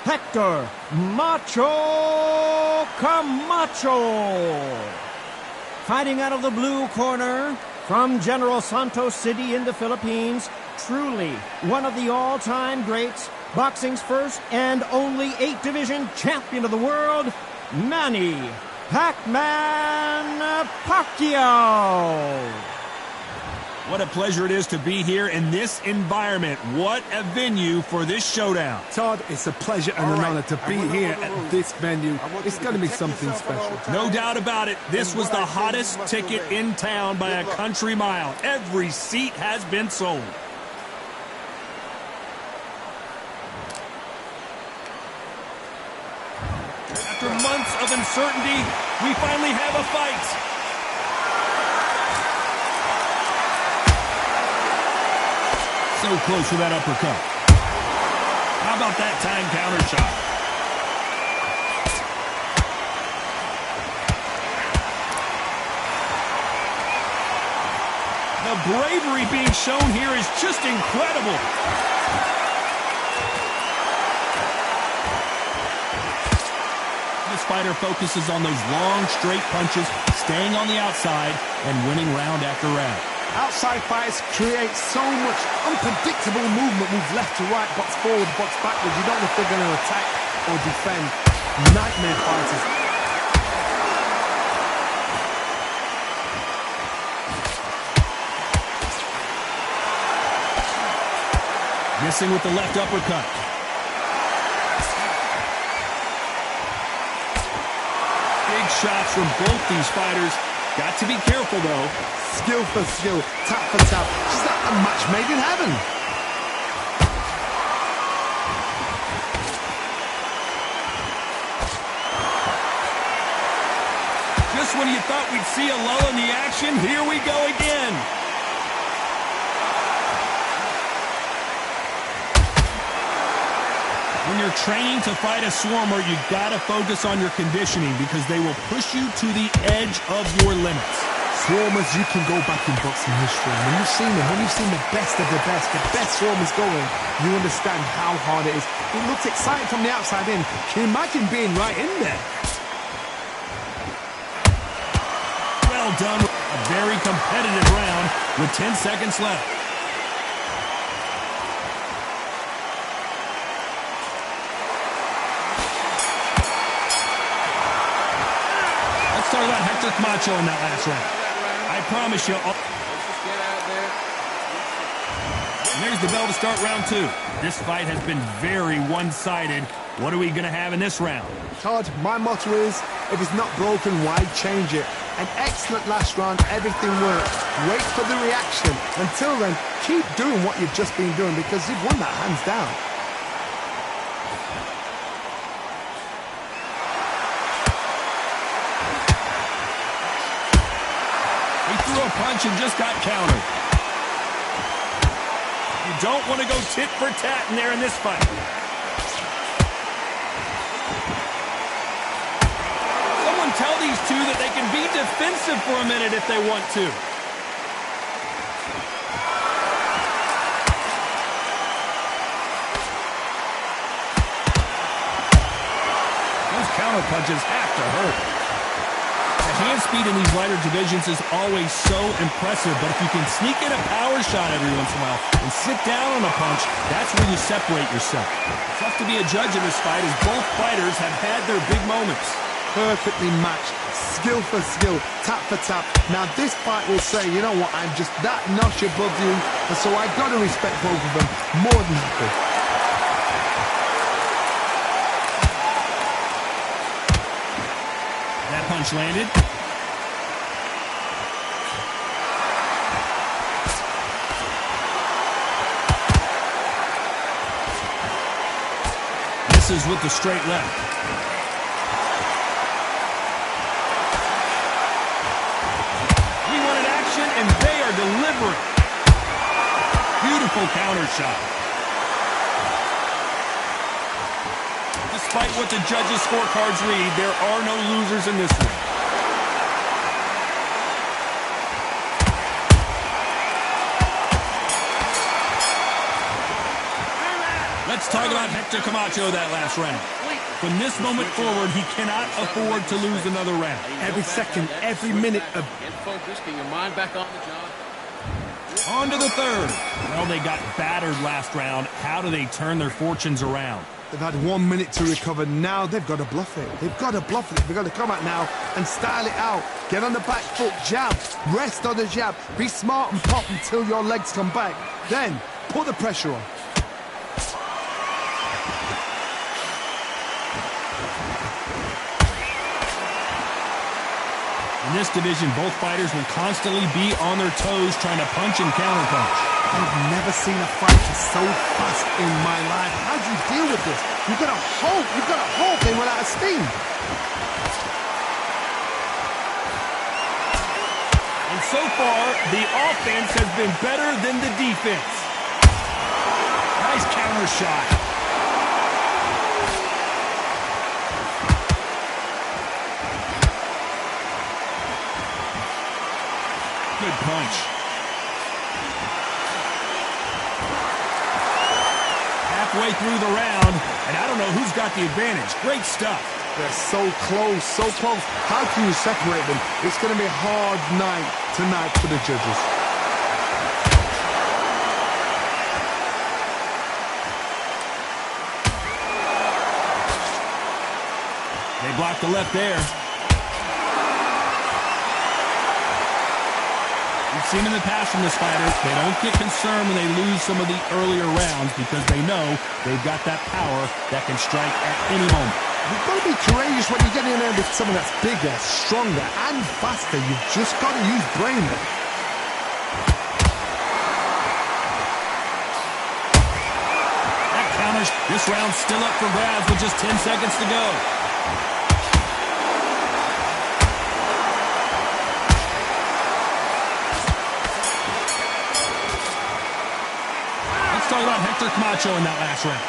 Hector Macho Camacho. Fighting out of the blue corner from General Santos City in the Philippines, truly one of the all-time greats, boxing's first and only 8-division champion of the world, Manny Pac-Man Pacquiao. What a pleasure it is to be here in this environment. What a venue for this showdown. Todd, it's a pleasure and an honor to be here at this venue. It's going to be something special. No doubt about it. This was the hottest ticket in town by a country mile. Every seat has been sold. After months of uncertainty, we finally have a fight. So close for that uppercut. How about that time counter shot? The bravery being shown here is just incredible. This fighter focuses on those long, straight punches, staying on the outside, and winning round after round. Outside fighters create so much unpredictable movement. Move left to right, box forward, box backwards. You don't know if they're going to attack or defend. Nightmare fighters. Missing with the left uppercut. Big shots from both these fighters. Got to be careful, though. Skill for skill, tap for tap. Just like a match made in heaven. Just when you thought we'd see a lull in the action, here we go again. When you're training to fight a swarmer, you gotta focus on your conditioning because they will push you to the edge of your limits. Swarmers, you can go back in boxing history. When you've seen them, when you've seen the best of the best swarmers going, you understand how hard it is. It looks exciting from the outside in. Can you imagine being right in there? Well done. A very competitive round with 10 seconds left. Let's talk about Hector Camacho in that last round. I promise you. And there's the bell to start round 2. This fight has been very one-sided. What are we going to have in this round? Todd, my motto is, if it's not broken, why change it? An excellent last round, everything worked. Wait for the reaction. Until then, keep doing what you've just been doing because you've won that hands down. He threw a punch and just got countered. You don't want to go tit for tat in there in this fight. Someone tell these two that they can be defensive for a minute if they want to. Those counter punches have to hurt. The hand speed in these lighter divisions is always so impressive, but if you can sneak in a power shot every once in a while and sit down on a punch, that's where you separate yourself. It's tough to be a judge in this fight as both fighters have had their big moments. Perfectly matched, skill for skill, tap for tap. Now this fight will say, you know what, I'm just that notch above you, and so I got to respect both of them more than happy. That punch landed. Misses with the straight left. He wanted action, and they are delivering. Beautiful counter shot. Despite what the judges' scorecards read, there are no losers in this one. Let's talk talk about Hector Camacho that last round. From this moment forward, he cannot afford to lose another round. Every second, every minute of... Get focused, get your mind back on the job. On to the third. Well, they got battered last round. How do they turn their fortunes around? They've had 1 minute to recover. Now they've got to bluff it. They've got to bluff it. They've got to come out now and style it out. Get on the back foot, jab. Rest on the jab. Be smart and pop until your legs come back. Then, put the pressure on. In this division, both fighters will constantly be on their toes trying to punch and counterpunch. I've never seen a fighter so fast in my life. How do you deal with this? You've got to hope they run out of steam. And so far, the offense has been better than the defense. Nice counter shot. Good punch. Halfway through the round, and I don't know who's got the advantage. Great stuff. They're so close, so close. How can you separate them? It's going to be a hard night tonight for the judges. They blocked the left there. We've seen in the past from this fighter, they don't get concerned when they lose some of the earlier rounds because they know they've got that power that can strike at any moment. You've got to be courageous when you get in there with someone that's bigger, stronger, and faster. You've just got to use brain. That counters. This round's still up for grabs with just 10 seconds to go. Talk about Hector Camacho in that last round.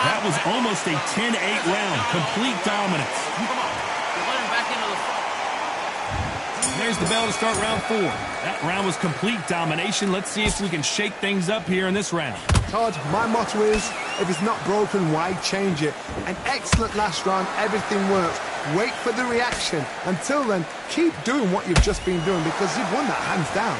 That was almost a 10-8 round. Complete dominance. Come on. You let him back into the fight. There's the bell to start round 4. That round was complete domination. Let's see if we can shake things up here in this round. Todd, my motto is, if it's not broken, why change it? An excellent last round, everything works. Wait for the reaction. Until then, keep doing what you've just been doing because you've won that hands down.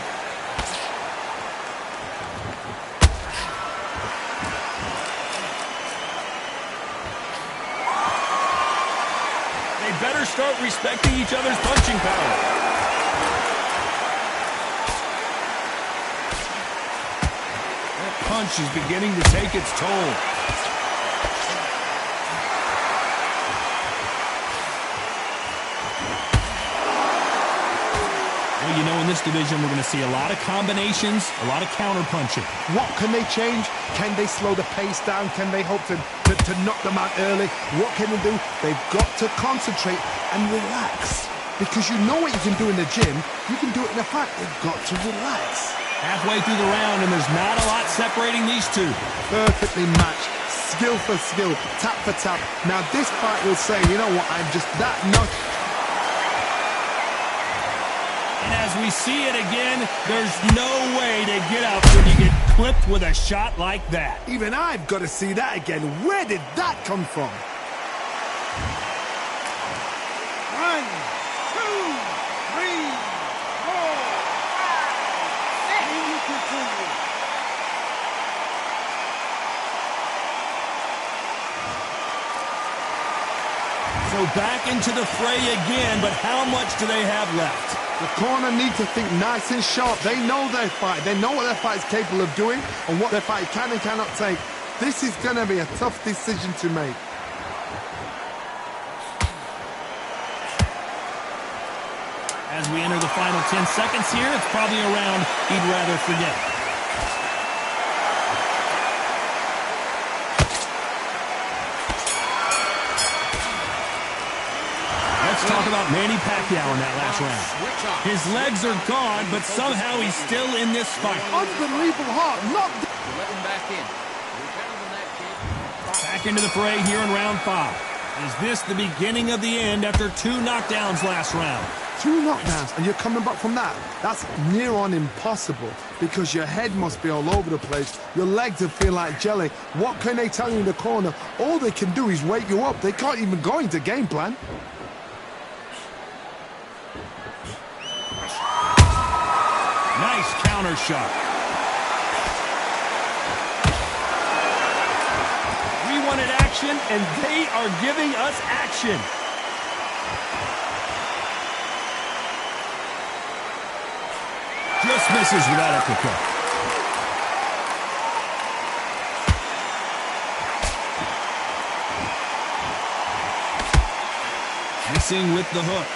Better start respecting each other's punching power. That punch is beginning to take its toll. Well, you know, in this division, we're going to see a lot of combinations, a lot of counter punching. What can they change? Can they slow the pace down? Can they hope to knock them out early? What can they do? They've got to concentrate and relax. Because you know what you can do in the gym, you can do it in a fight. They've got to relax. Halfway through the round, and there's not a lot separating these two. Perfectly matched. Skill for skill. Tap for tap. Now this fight will say, you know what, I'm just that nut. And as we see it again, there's no way to get up when you get clipped with a shot like that. Even I've got to see that again. Where did that come from? 1, 2, 3, 4, 5, 6. So back into the fray again, but how much do they have left? The corner need to think nice and sharp. They know their fight. They know what their fight is capable of doing and what their fight can and cannot take. This is going to be a tough decision to make. As we enter the final 10 seconds here, it's probably a round he'd rather forget. Let's talk about Manny Pacquiao in that last round. His legs are gone, but somehow he's still in this fight. Unbelievable heart. Let him back in. You're better than that, kid. Back into the fray here in round 5. Is this the beginning of the end after 2 knockdowns last round? 2 knockdowns, and you're coming back from that. That's near on impossible because your head must be all over the place. Your legs will feel like jelly. What can they tell you in the corner? All they can do is wake you up. They can't even go into game plan. Nice counter shot. We wanted action, and they are giving us action. Just misses with that uppercut. Missing with the hook.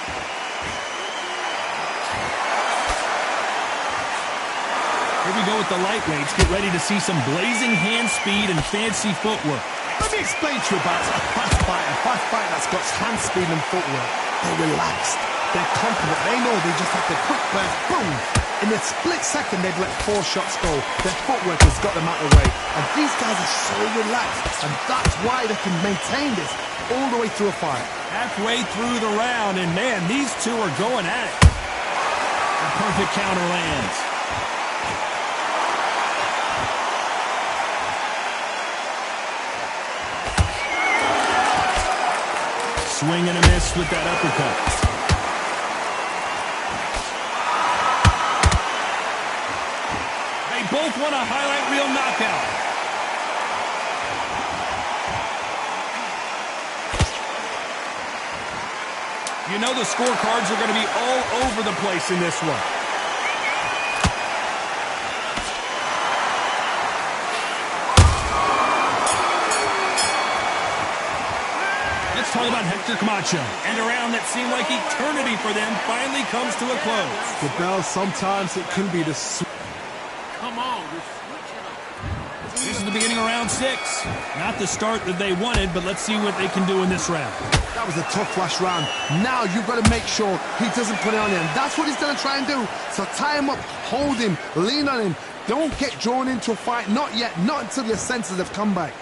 Here we go with the lightweights. Get ready to see some blazing hand speed and fancy footwork. Let me explain to you about a fast fighter that's got hand speed and footwork. They're relaxed. They're confident. They know they just have to quick burst, boom. In a split second, they've let 4 shots go. Their footwork has got them out of the way. And these guys are so relaxed. And that's why they can maintain this all the way through a fight. Halfway through the round, and man, these two are going at it. A perfect counter lands. Swing and a miss with that uppercut. They both want a highlight reel knockout. You know the scorecards are going to be all over the place in this one. Let's talk about Hector Camacho. And a round that seemed like eternity for them finally comes to a close. The bell, sometimes it can be the... Come on, you're switching up. This is the beginning of round 6. Not the start that they wanted, but let's see what they can do in this round. That was a tough last round. Now you've got to make sure he doesn't put it on you. And that's what he's going to try and do. So tie him up, hold him, lean on him. Don't get drawn into a fight. Not yet. Not until your senses have come back.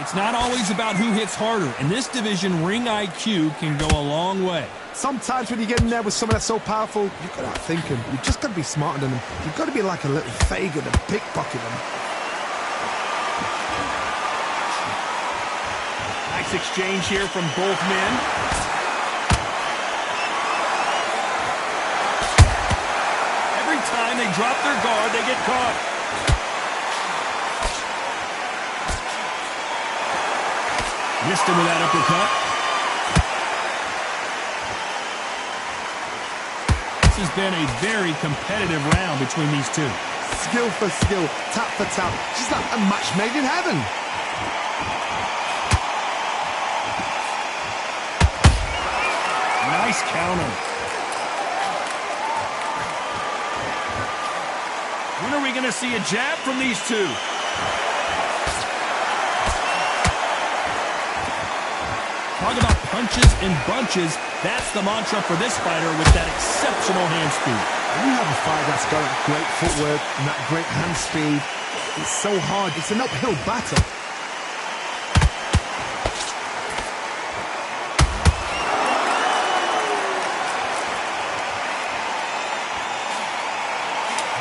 It's not always about who hits harder. In this division, ring IQ can go a long way. Sometimes when you get in there with someone that's so powerful, you've got to outthink him. You've just got to be smarter than him. You've got to be like a little Fagin and pickpocket him. Nice exchange here from both men. Every time they drop their guard, they get caught. Missed him with that uppercut. This has been a very competitive round between these two. Skill for skill, tap for tap. Just like a match made in heaven. Nice counter. When are we going to see a jab from these two? Talk about punches and bunches. That's the mantra for this fighter with that exceptional hand speed. When you have a fight that's got great footwork and that great hand speed, it's so hard. It's an uphill battle.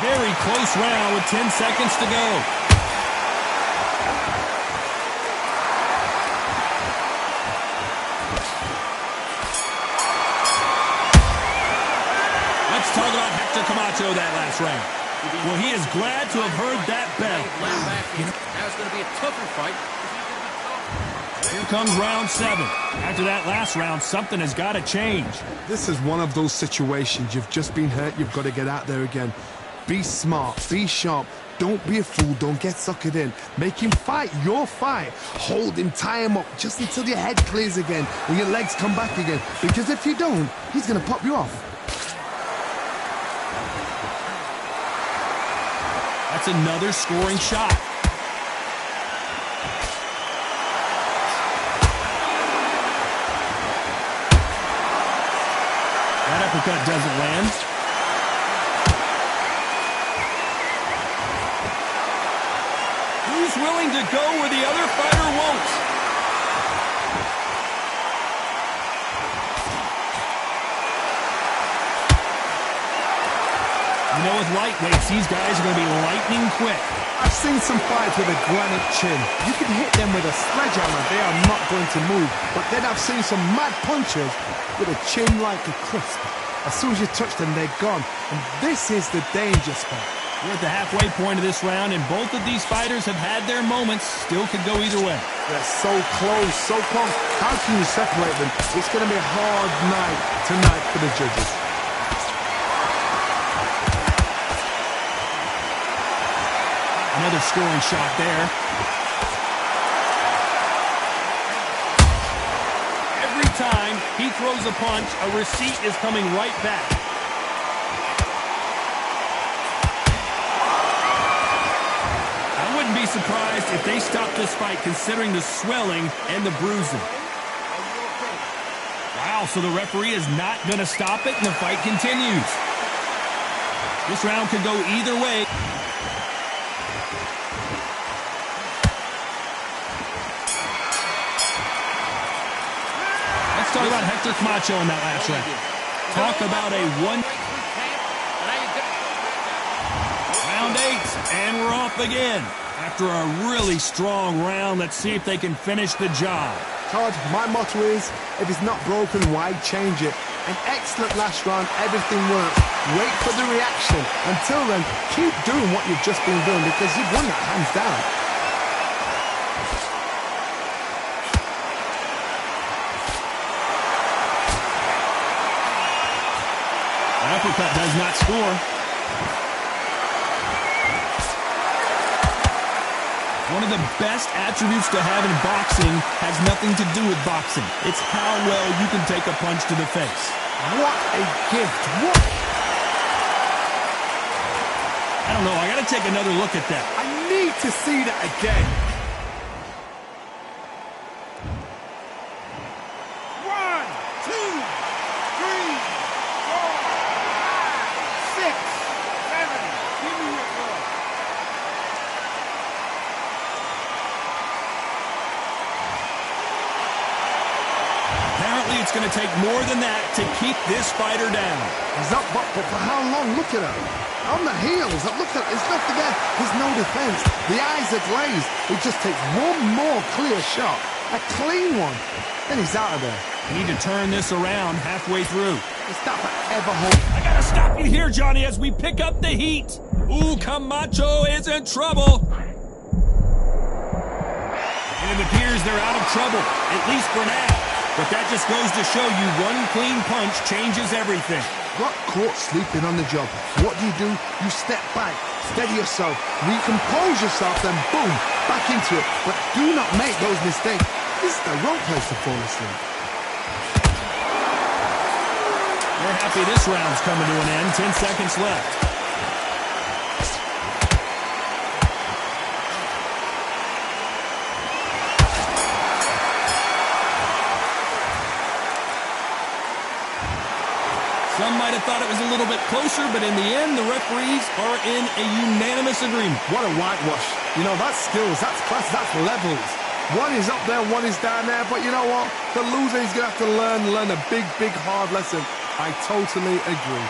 Very close round with 10 seconds to go. Talk about Hector Camacho that last round. Well, he is glad to have heard that bell. Now it's going to be a tougher fight. Here comes round 7. After that last round, something has got to change. This is one of those situations. You've just been hurt. You've got to get out there again. Be smart. Be sharp. Don't be a fool. Don't get suckered in. Make him fight your fight. Hold him, tie him up just until your head clears again and your legs come back again. Because if you don't, he's going to pop you off. That's another scoring shot. That uppercut doesn't land. willing to go where the other fighter won't. You know, with lightweights, these guys are going to be lightning quick. I've seen some fights with a granite chin. You can hit them with a sledgehammer, they are not going to move. But then I've seen some mad punchers with a chin like a crisp. As soon as you touch them, they're gone. And this is the danger spot. We're at the halfway point of this round, and both of these fighters have had their moments. Still could go either way. They're so close, so close. How can you separate them? It's going to be a hard night tonight for the judges. Another scoring shot there. Every time he throws a punch, a receipt is coming right back. I wouldn't be surprised if they stop this fight considering the swelling and the bruising. Wow, so the referee is not going to stop it and the fight continues. This round could go either way. Let's talk about Hector Camacho in that last round. Talk about a one. Round 8, and we're off again. After a really strong round, let's see if they can finish the job. Todd, my motto is, if it's not broken, why change it? An excellent last round, everything works. Wait for the reaction. Until then, keep doing what you've just been doing because you've won that hands down. Uppercut does not score. One of the best attributes to have in boxing has nothing to do with boxing. It's how well you can take a punch to the face. What a gift. What? I don't know. I got to take another look at that. I need to see that again. 1, 2, 3, 4, 5, 6, 7. Give me your floor. Apparently, it's going to take more than that to keep this fighter down. He's up, but for how long? Look at her. On the heels. Look at, there's nothing there. There's no defense. The eyes are glazed. It just takes one more clear shot. A clean one. Then he's out of there. We need to turn this around halfway through. It's not forever hold. I got to stop you here, Johnny, as we pick up the heat. Ooh, Camacho is in trouble. And it appears they're out of trouble, at least for now. But that just goes to show you one clean punch changes everything. Got caught sleeping on the job. What do? You step back, steady yourself, recompose yourself, then boom, back into it. But do not make those mistakes. This is the wrong place to fall asleep. We're happy this round's coming to an end. 10 seconds left. Some might have thought it was a little bit closer, but in the end, the referees are in a unanimous agreement. What a whitewash. You know, that's skills, that's class, that's levels. One is up there, one is down there, but you know what? The loser is going to have to learn a big, hard lesson. I totally agree.